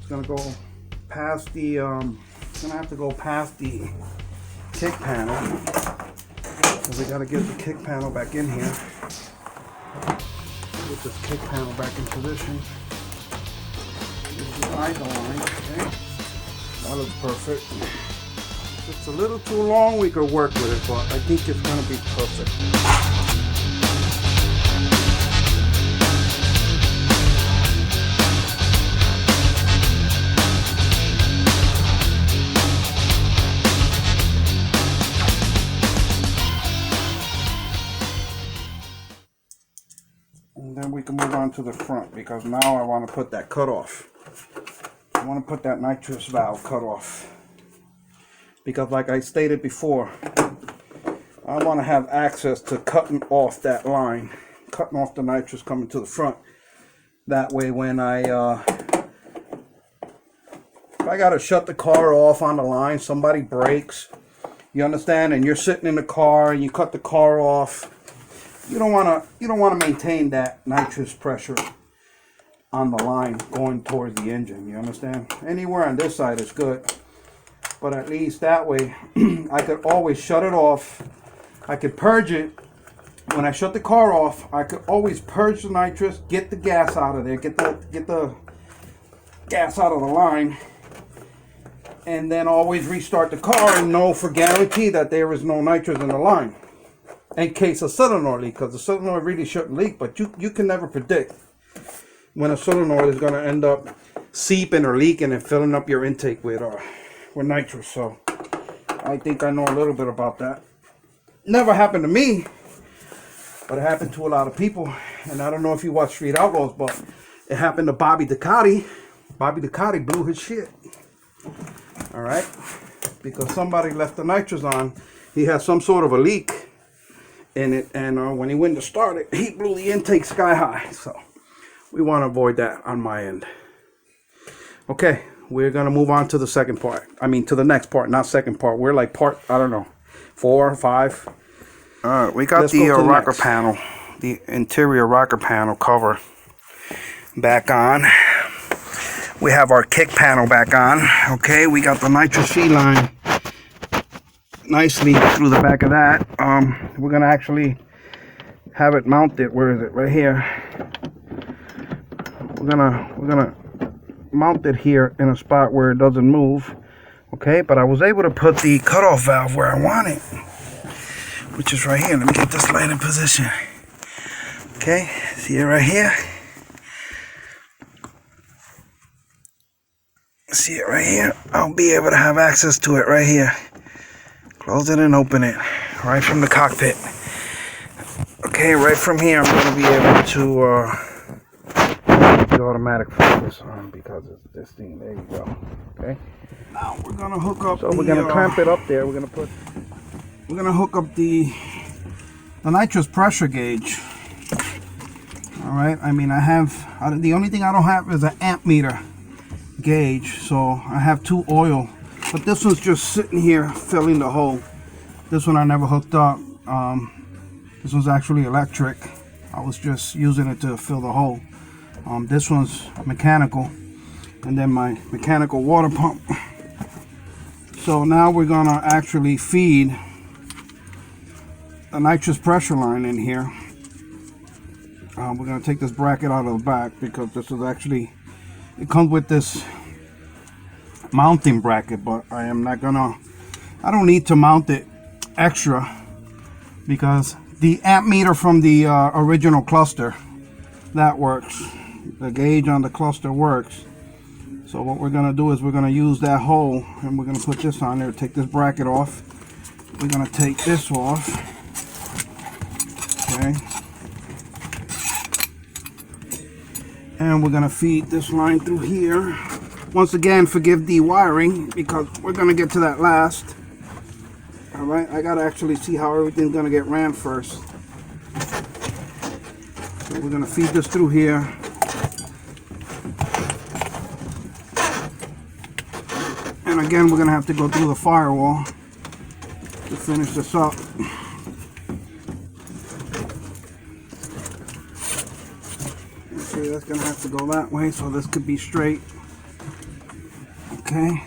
It's gonna go past the it's gonna have to go past the kick panel. So we gotta get the kick panel back in here. Get this kick panel back in position. This is the idle line, okay? That looks perfect. If it's a little too long, we could work with it, but I think it's gonna be perfect. And then we can move on to the front, because now I want to put that cutoff. I want to put that nitrous valve cutoff. Because like I stated before, I want to have access to cutting off that line. Cutting off the nitrous coming to the front. That way when if I got to shut the car off on the line, somebody breaks, you understand, and you're sitting in the car and you cut the car off, you don't want to maintain that nitrous pressure on the line going towards the engine, you understand? Anywhere on this side is good, but at least that way I could always shut it off. I could purge it. When I shut the car off, I could always purge the nitrous, get the gas out of there, get the gas out of the line, and then always restart the car and know for guarantee that there is no nitrous in the line. In case a solenoid leak, because the solenoid really shouldn't leak, but you can never predict when a solenoid is going to end up seeping or leaking and filling up your intake with nitrous. So I think I know a little bit about that. Never happened to me, but it happened to a lot of people. And I don't know if you watch Street Outlaws, but it happened to Bobby Ducati. Bobby Ducati blew his shit. All right, because somebody left the nitrous on. He had some sort of a leak in it, and when he went to start it, he blew the intake sky high. So we want to avoid that on my end. Okay, we're gonna move on to the second part. I mean, to the next part, not second part. We're like part, I don't know, 4 or 5. All right, we got the rocker panel, the interior rocker panel cover back on. We have our kick panel back on. Okay, we got the nitrous feed line nicely through the back of that. We're gonna actually have it mounted. Where is it? Right here. We're gonna mount it here in a spot where it doesn't move. Okay, but I was able to put the cutoff valve where I want it, which is right here. Let me get this light in position. Okay, see it right here. See it right here. I'll be able to have access to it right here. Close it and open it right from the cockpit. Okay, right from here I'm going to be able to the automatic focus on, because it's this thing. There you go. Okay. Now we're going to hook up. So we're going to clamp it up there. We're going to hook up the nitrous pressure gauge. All right. I mean, the only thing I don't have is an amp meter gauge, so I have 2 oil, but this one's just sitting here filling the hole. This one I never hooked up. This one's actually electric. I was just using it to fill the hole. This one's mechanical, and then my mechanical water pump. So now we're gonna actually feed a nitrous pressure line in here. We're gonna take this bracket out of the back, because this is actually, it comes with this mounting bracket, but I don't need to mount it extra, because the amp meter from the original cluster, that works. The gauge on the cluster works. So what we're gonna do is we're gonna use that hole, and we're gonna put this on there, take this bracket off. We're gonna take this off. Okay. And we're gonna feed this line through here. Once again, forgive the wiring, because we're gonna get to that last. All right, I gotta actually see how everything's gonna get ran first. So we're gonna feed this through here. And again, we're gonna have to go through the firewall to finish this up. Okay, that's gonna have to go that way, so this could be straight. Okay.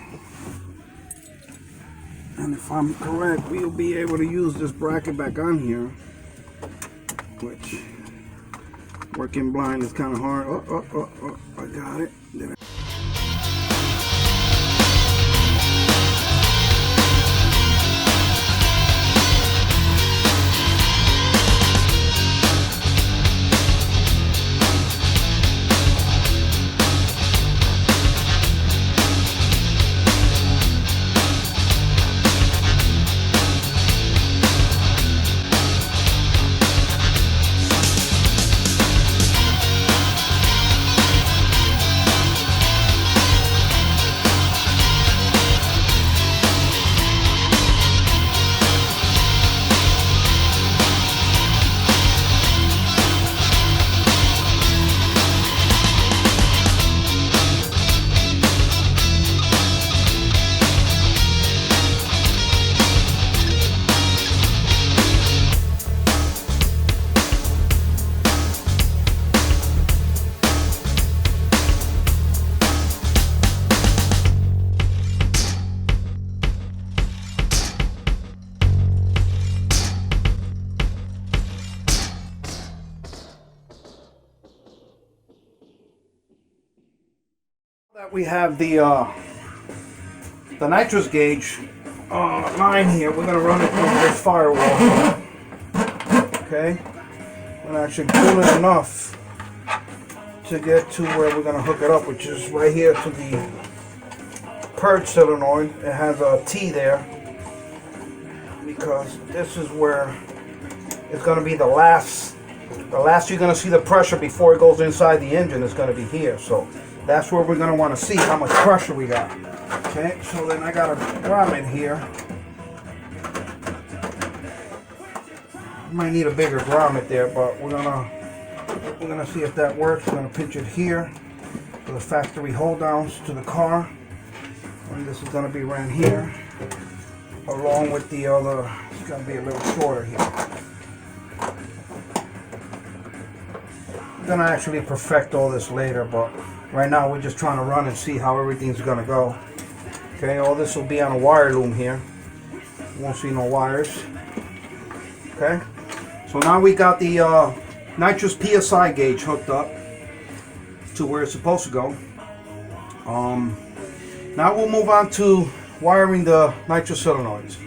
And if I'm correct, we'll be able to use this bracket back on here, which working blind is kind of hard. Oh, I got it. We have the nitrous gauge line here. We're gonna run it through this firewall. Okay, we're gonna actually pull it enough to get to where we're gonna hook it up, which is right here to the purge solenoid. It has a T there because this is where it's gonna be the last you're gonna see the pressure before it goes inside the engine is gonna be here. So that's where we're going to want to see how much pressure we got. Okay, so then I got a grommet here. Might need a bigger grommet there, but we're gonna see if that works. We're gonna pinch it here to the factory hold downs to the car, and this is gonna be ran here along with the other. It's gonna be a little shorter here. We're gonna actually perfect all this later, but right now we're just trying to run and see how everything's gonna go. Okay, all this will be on a wire loom here. You won't see no wires. Okay, so now we got the nitrous PSI gauge hooked up to where it's supposed to go. Now we'll move on to wiring the nitrous solenoids,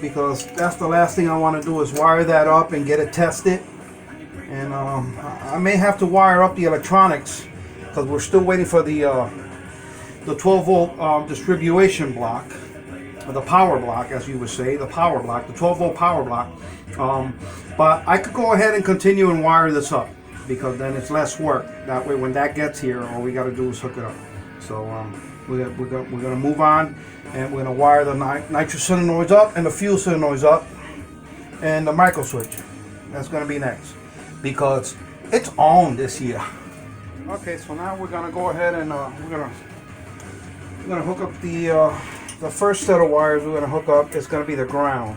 because that's the last thing I want to do is wire that up and get it tested. And I may have to wire up the electronics, because we're still waiting for the 12 volt distribution block, or the power block, as you would say, the power block, the 12 volt power block. But I could go ahead and continue and wire this up, because then it's less work. That way, when that gets here, all we got to do is hook it up. So we're gonna move on, and we're gonna wire the nitrous solenoids up and the fuel solenoids up, and the micro switch. That's gonna be next, because it's on this year. Okay, so now we're gonna go ahead and we're gonna hook up the first set of wires. We're gonna hook up. It's gonna be the ground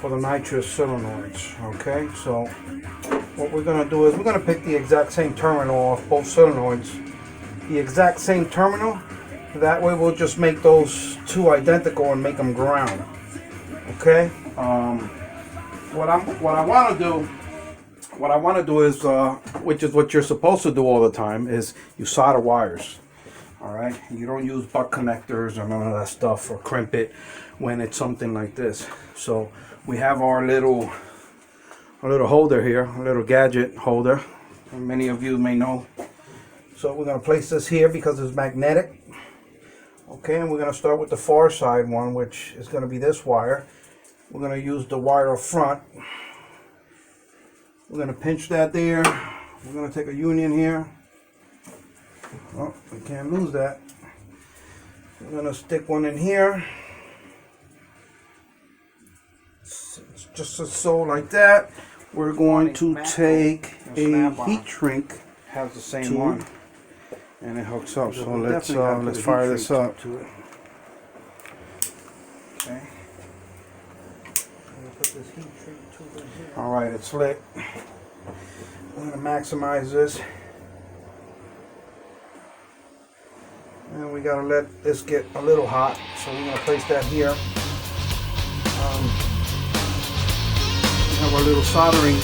for the nitrous solenoids. Okay, so what we're gonna do is we're gonna pick the exact same terminal off both solenoids, the exact same terminal. That way we'll just make those two identical and make them ground. Okay. What I want to do is, which is what you're supposed to do all the time, is you solder wires. All right. You don't use butt connectors or none of that stuff, or crimp it when it's something like this. So we have our little holder here, a little gadget holder. And many of you may know. So we're going to place this here because it's magnetic. Okay, and we're going to start with the far side one, which is going to be this wire. We're going to use the wire up front. We're going to pinch that there. We're going to take a union here. Oh, we can't lose that. We're going to stick one in here. Just so like that. We're going to take a heat shrink. Has the same one. And it hooks up. So let's fire this up. Okay. All right, it's lit. I'm going to maximize this. And we gotta let this get a little hot, so we're gonna place that here. We have our little soldering.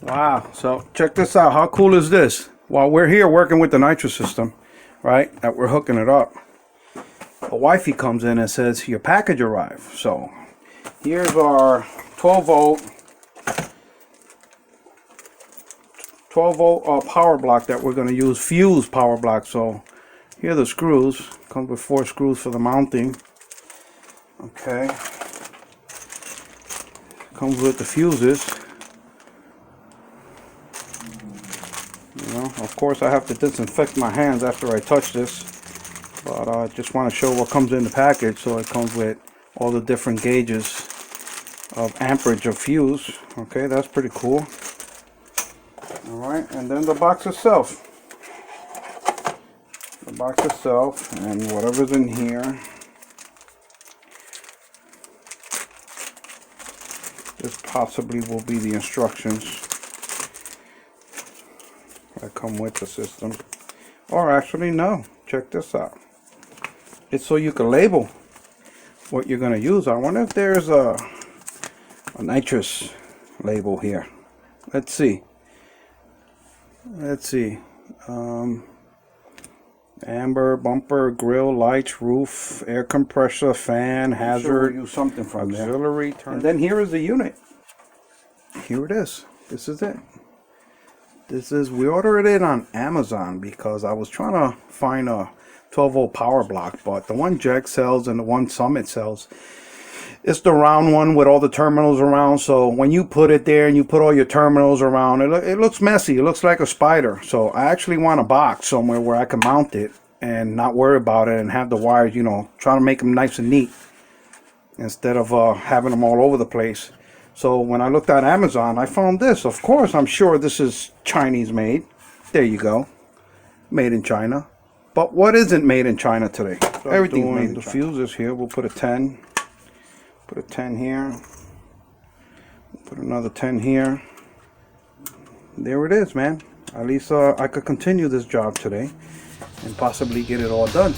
Wow, so check this out. How cool is this? While we're here working with the Nitrous system, right, that we're hooking it up, a wifey comes in and says, your package arrived. So here's our 12 volt power block that we're going to use, fuse power block. So here are the screws. Comes with 4 screws for the mounting. Okay. Comes with the fuses. You know, of course I have to disinfect my hands after I touch this, but I just want to show what comes in the package. So it comes with all the different gauges of amperage of fuse. Okay, that's pretty cool. Alright, and then the box itself. The box itself and whatever's in here. This possibly will be the instructions that come with the system. Or actually no, check this out. It's so you can label what you're going to use. I wonder if there's a nitrous label here. Let's see. Amber, bumper, grill, lights, roof, air compressor, fan, hazard, use something from auxiliary there. And then here is the unit. Here it is. This is it. We ordered it on Amazon because I was trying to find a 12 volt power block, but the one Jack sells and the one Summit sells, it's the round one with all the terminals around. So when you put it there and you put all your terminals around, it looks messy. It looks like a spider. So I actually want a box somewhere where I can mount it and not worry about it and have the wires, you know, trying to make them nice and neat instead of having them all over the place. So when I looked at Amazon, I found this. Of course, I'm sure this is Chinese made. There you go. Made in China. But what isn't made in China today? So everything's made in China. The fuses here. We'll put a 10. Put a 10 here. We'll put another 10 here. There it is, man. At least I could continue this job today and possibly get it all done.